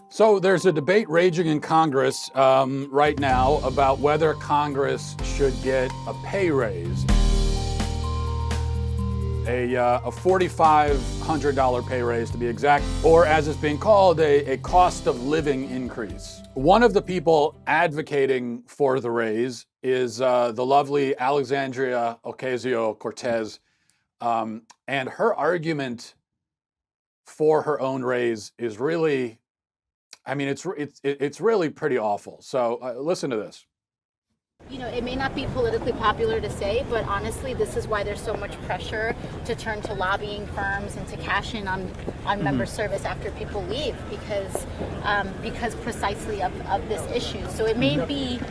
So there's a debate raging in Congress right now about whether Congress should get a pay raise, a $4,500 pay raise to be exact, or as it's being called, a cost of living increase. One of the people advocating for the raise is the lovely Alexandria Ocasio-Cortez, and her argument for her own raise is really, I mean, it's really pretty awful. So listen to this. You know, it may not be politically popular to say, but honestly, this is why there's so much pressure to turn to lobbying firms and to cash in on member service after people leave, because precisely of this issue. So it may be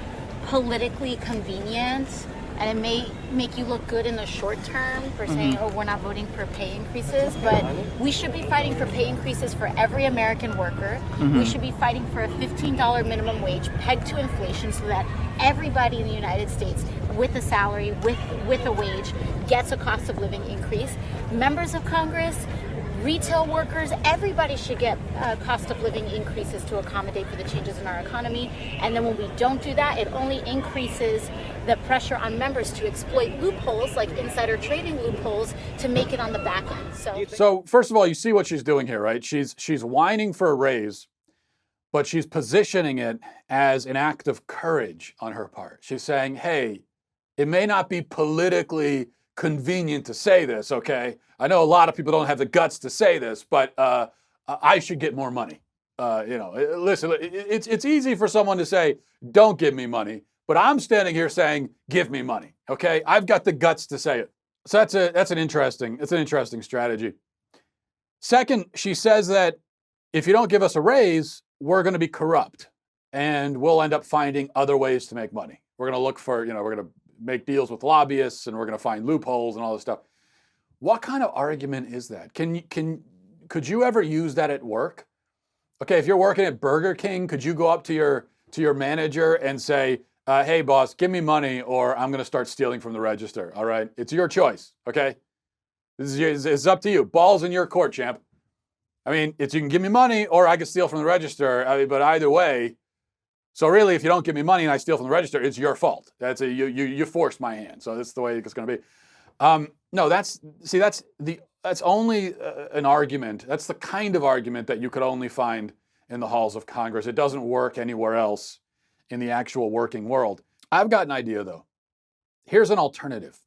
politically convenient, and it may make you look good in the short term for saying, oh, we're not voting for pay increases, but we should be fighting for pay increases for every American worker. We should be fighting for a $15 minimum wage pegged to inflation so that everybody in the United States with a salary, with a wage, gets a cost of living increase. Members of Congress, retail workers, everybody should get cost of living increases to accommodate for the changes in our economy. And then when we don't do that, it only increases the pressure on members to exploit loopholes like insider trading loopholes to make it on the back end. So first of all, you see what she's doing here, right? She's whining for a raise, but she's positioning it as an act of courage on her part. She's saying, hey, it may not be politically convenient to say this, okay? I know a lot of people don't have the guts to say this, but I should get more money. Listen, it's easy for someone to say, don't give me money, but I'm standing here saying, give me money, okay? I've got the guts to say it. So that's an interesting strategy. Second, she says that if you don't give us a raise, we're going to be corrupt, and we'll end up finding other ways to make money. We're going to look for, we're going to make deals with lobbyists, and we're going to find loopholes and all this stuff. What kind of argument is that? Could you ever use that at work? Okay, if you're working at Burger King, could you go up to your manager and say, hey boss, give me money or I'm going to start stealing from the register, all right? It's your choice, okay? It's up to you. Ball's in your court, champ. I mean, you can give me money or I can steal from the register, but either way. So really, if you don't give me money and I steal from the register, it's your fault. You forced my hand. So that's the way it's going to be. No, that's only an argument. That's the kind of argument that you could only find in the halls of Congress. It doesn't work anywhere else in the actual working world. I've got an idea though. Here's an alternative.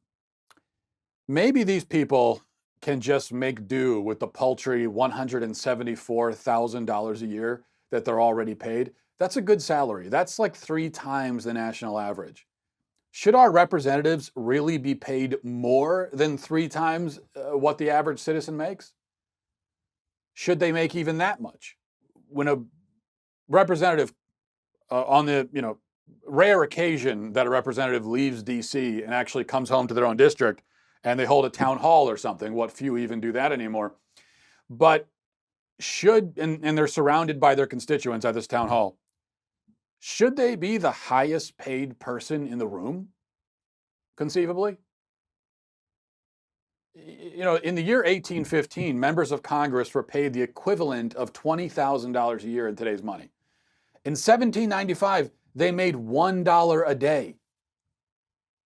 Maybe these people can just make do with the paltry $174,000 a year that they're already paid. That's a good salary. That's like 3 times the national average. Should our representatives really be paid more than 3 times what the average citizen makes? Should they make even that much? When a representative, on the rare occasion that a representative leaves D.C. and actually comes home to their own district, and they hold a town hall or something, what few even do that anymore, but and they're surrounded by their constituents at this town hall, should they be the highest paid person in the room, conceivably? In the year 1815, members of Congress were paid the equivalent of $20,000 a year in today's money. In 1795, they made $1 a day.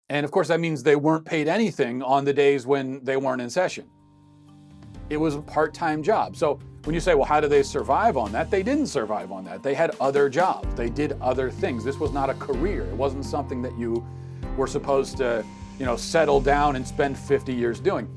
And of course, that means they weren't paid anything on the days when they weren't in session. It was a part-time job. So when you say, well, how do they survive on that? They didn't survive on that. They had other jobs. They did other things. This was not a career. It wasn't something that you were supposed to, settle down and spend 50 years doing.